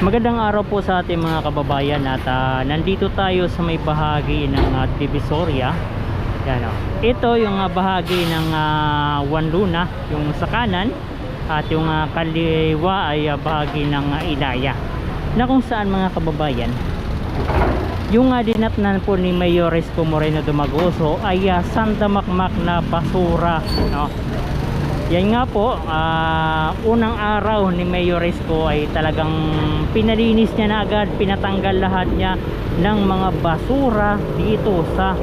Magandang araw po sa ating mga kababayan at nandito tayo sa may bahagi ng Divisoria. Yan, ito yung bahagi ng Juan Luna, yung sa kanan, at yung kaliwa ay bahagi ng Ilaya, na kung saan mga kababayan yung dinatnan po ni Mayor Isko Moreno Dumagoso ay sandamakmak na basura, no? Yan nga po, unang araw ni Mayor Isko ay talagang pinalinis niya na agad, pinatanggal lahat niya ng mga basura dito sa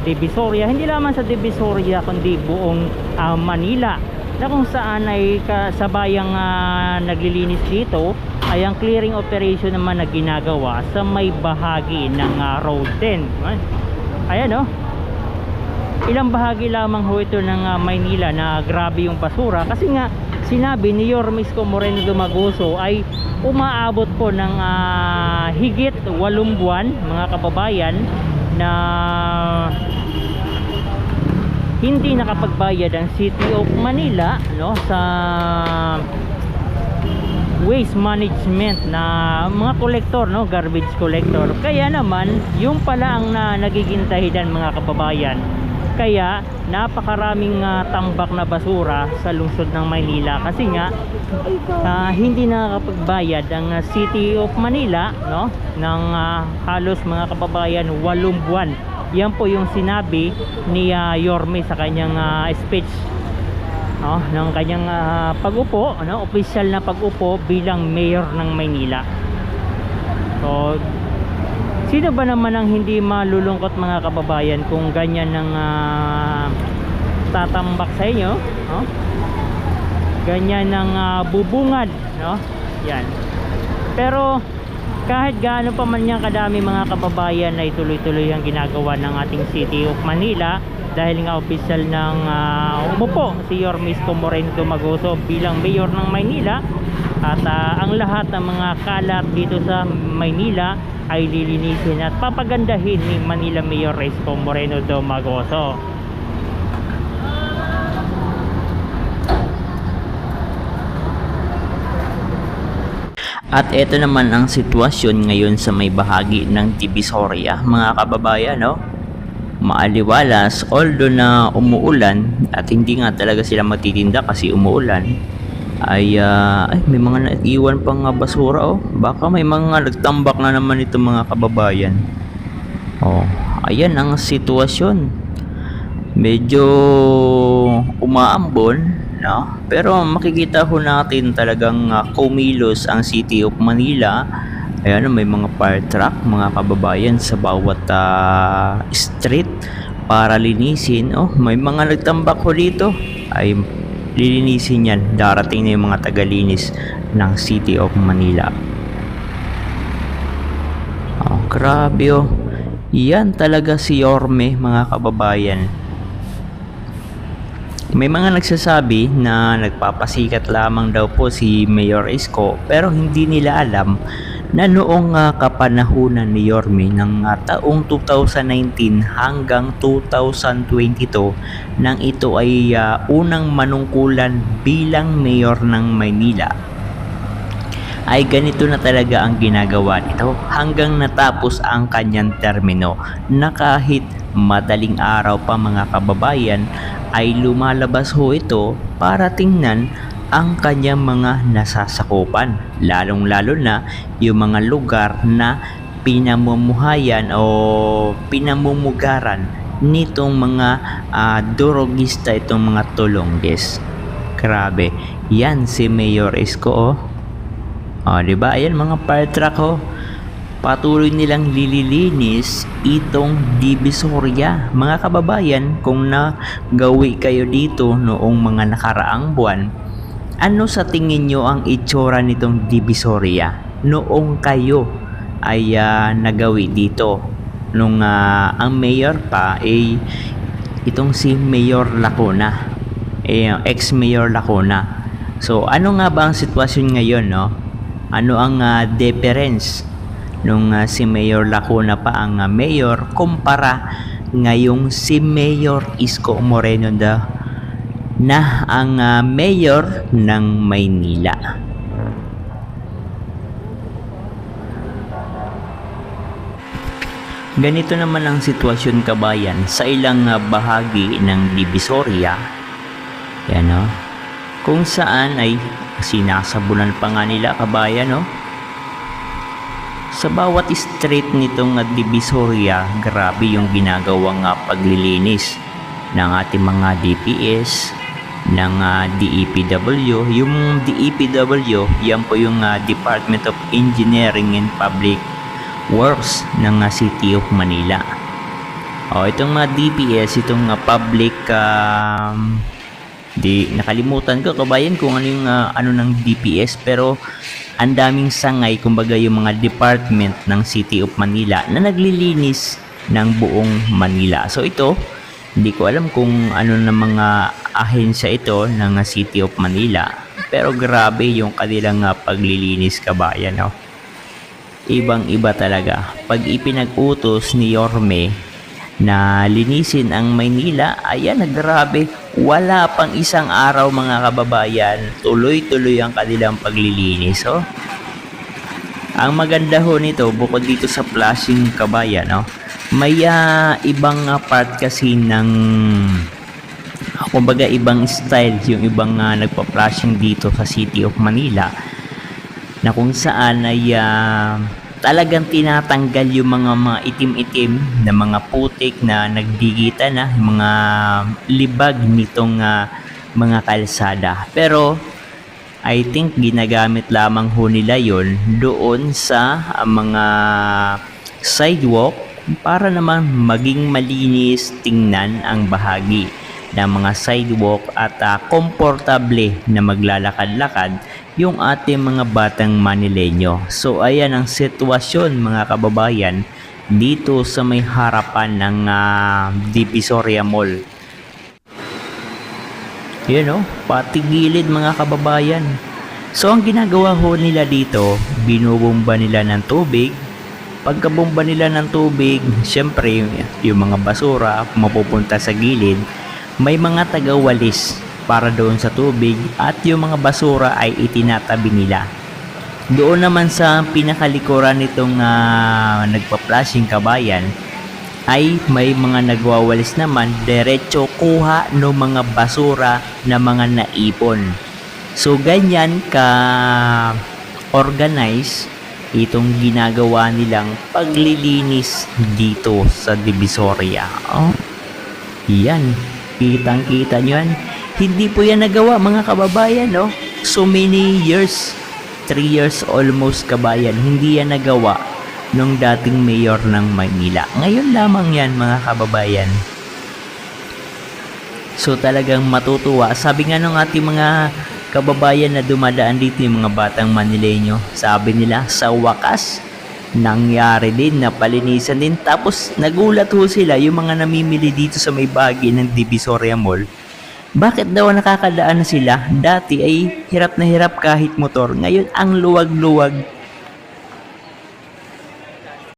Divisoria. Hindi lamang sa Divisoria kundi buong Manila, na kung saan ay kasabayang naglilinis dito ay ang clearing operation naman na ginagawa sa may bahagi ng Road 10. Ayan, oh. Ilang bahagi lamang ho ito ng Maynila na grabe yung basura, kasi nga sinabi ni Yorme Isko Moreno Dumagoso ay umaabot po ng higit 8 buwan mga kababayan na hindi nakapagbayad ang City of Manila, no, sa waste management na mga kolektor, no, garbage collector. Kaya naman yung pala ang nagiging dahilan mga kababayan, kaya napakaraming tambak na basura sa lungsod ng Maynila, kasi nga hindi nakakapagbayad ang City of Manila, no, ng halos mga kababayan 8 buwan. Yan po yung sinabi ni Yorme sa kanyang speech, no, ng kanyang pag-upo, no, official na pag-upo bilang mayor ng Maynila. So sino ba naman ang hindi malulungkot mga kababayan kung ganyan ng tatambak sa inyo, no? Ganyan ng bubungad, no? Yan. Pero kahit gaano pa man niyang kadami mga kababayan ay tuloy-tuloy ang ginagawa ng ating City of Manila, dahil nga official ng umupo si Yorme Isko Moreno Dumagoso bilang mayor ng Maynila, at ang lahat ng mga kalat dito sa Maynila ay lilinisin at papagandahin ni Manila Mayor Isko Moreno Dumagoso. At ito naman ang sitwasyon ngayon sa may bahagi ng Divisoria mga kababayan, no? Maaliwalas, although na umuulan at hindi nga talaga sila matitinda kasi umuulan, ay may mga naiwan pang basura, oh. Baka may mga nagtambak na naman ito mga kababayan. Oh, ayan ang sitwasyon. Medyo umaambon, no? Pero makikita ho natin talagang kumilos ang City of Manila. Ayan, may mga fire truck mga kababayan sa bawat street para linisin. Oh, may mga nagtambak ho dito, ay lilinisin yan. Darating na yung mga tagalinis ng City of Manila. Oh, grabe, oh. Yan talaga si Yorme mga kababayan. May mga nagsasabi na nagpapasikat lamang daw po si Mayor Isko, pero hindi nila alam na noong kapanahunan ni Yorme ng taong 2019 hanggang 2022, nang ito ay unang manungkulan bilang mayor ng Maynila, ay ganito na talaga ang ginagawa nito hanggang natapos ang kanyang termino, na kahit madaling araw pa mga kababayan ay lumalabas ho ito para tingnan ang kanyang mga nasasakupan, lalong-lalo na yung mga lugar na pinamumuhayan o pinamumugaran nitong mga durogista, itong mga tulongges. Grabe, yan si Mayor Isko, oh. Diba? Ayan mga fire truck, oh. Patuloy nilang lililinis itong Divisoria mga kababayan. Kung nagawi kayo dito noong mga nakaraang buwan, ano sa tingin nyo ang itsura nitong Divisoria noong kayo ay nagawi dito? Nung ang mayor pa ay itong si Mayor Lacuna, ex-Mayor Lacuna. So ano nga ba ang sitwasyon ngayon, no? Ano ang difference nung si Mayor Lacuna pa ang mayor kumpara ngayong si Mayor Isko Moreno na ang mayor ng Maynila? Ganito naman ang sitwasyon kabayan sa ilang bahagi ng Divisoria. Yan o. Kung saan ay sinasabunan pa nga nila kabayan no. Sa bawat street nitong Divisoria, grabe yung ginagawang paglilinis ng ating mga DPS, ng DEPW. Yung DEPW, yan po yung Department of Engineering and Public Works ng City of Manila. Itong mga DPS, itong public nakalimutan ko kabayan kung ano yung ano ng DPS, pero ang daming sangay, kumbaga yung mga department ng City of Manila na naglilinis ng buong Manila. So ito, hindi ko alam kung ano na mga ahensya ito ng City of Manila, pero grabe yung kanilang paglilinis kabayan no. Ibang iba talaga. Pag ipinag-utos ni Yorme na linisin ang Maynila, ayan, grabe, wala pang isang araw mga kababayan, tuloy-tuloy ang kanilang paglilinis. Ang maganda ho nito, bukod dito sa flashing kabayan, may ibang part kasi ng kumbaga ibang style yung ibang nagpa-flashing dito sa City of Manila, na kung saan ay talagang tinatanggal yung mga itim-itim na mga putik na nagdigitan na mga libag nitong mga kalsada. Pero I think ginagamit lamang ho nila yon doon sa mga sidewalk para naman maging malinis tingnan ang bahagi ng mga sidewalk at komportable na maglalakad-lakad yung ating mga batang Manileño. So ayan ang sitwasyon mga kababayan dito sa may harapan ng Divisoria Mall. Yun pati gilid mga kababayan. So ang ginagawa ho nila dito, binubomba nila ng tubig. Pagkabomba nila ng tubig, syempre yung mga basura mapupunta sa gilid, may mga tagawalis para doon sa tubig at yung mga basura ay itinatabi nila. Doon naman sa pinakalikuran nitong nagpa-flashing kabayan ay may mga nagwawalis naman diretso kuha ng mga basura na mga naipon. So ganyan ka organize itong ginagawa nilang paglilinis dito sa Divisoria. Yan, kitang-kita nyo yan. Hindi po yan nagawa mga kababayan so many years, 3 years almost kabayan, hindi yan nagawa nung dating mayor ng Maynila. Ngayon lamang yan mga kababayan. So talagang matutuwa. Sabi nga nung ating mga kababayan na dumadaan dito, yung mga batang Manileño, sabi nila sa wakas nangyari din na palinisan din. Tapos nagulat ho sila yung mga namimili dito sa may bahagi ng Divisoria Mall. Bakit daw nakakadaan na sila? Dati ay hirap na hirap kahit motor. Ngayon ang luwag-luwag